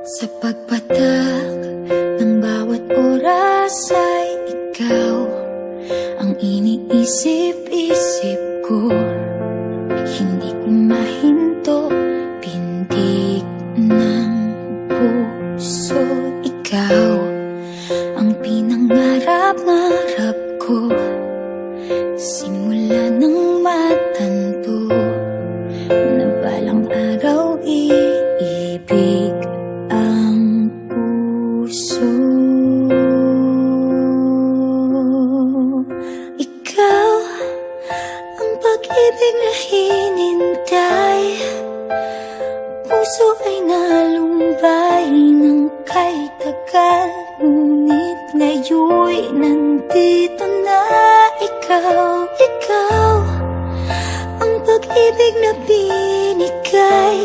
Sa pagpatak ng bawat oras ay ikaw ang iniisip-isip ko. Hindi ko mahinto, pintig ng puso. Ikaw ang pinangarap-ngarap ko, simula ng matanto na balang araw iibig ang puso. Ikaw ang pag-ibig na hinintay, puso ay nalumbay ng kay tagal, ngunit ngayon'y nandito na ikaw. Ikaw ang pag-ibig na binigay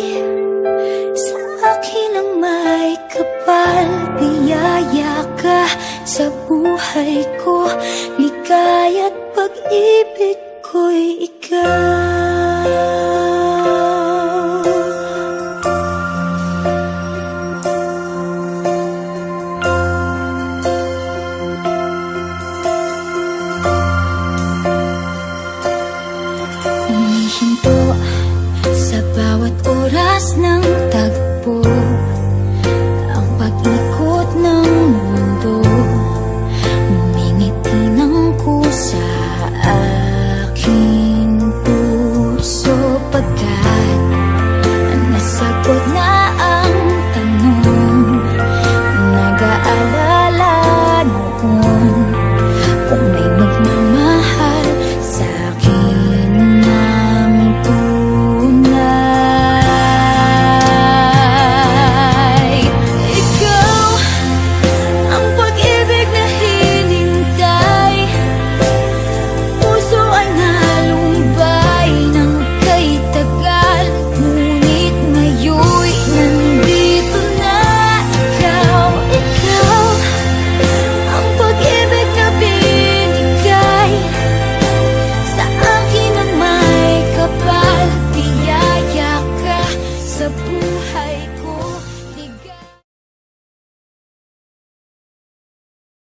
sa akin ang may kapal. Biyaya ka sa buhay ko, ligaya't pag-ibig ko'y ikaw. Humihinto sa bawat oras ng tagpo,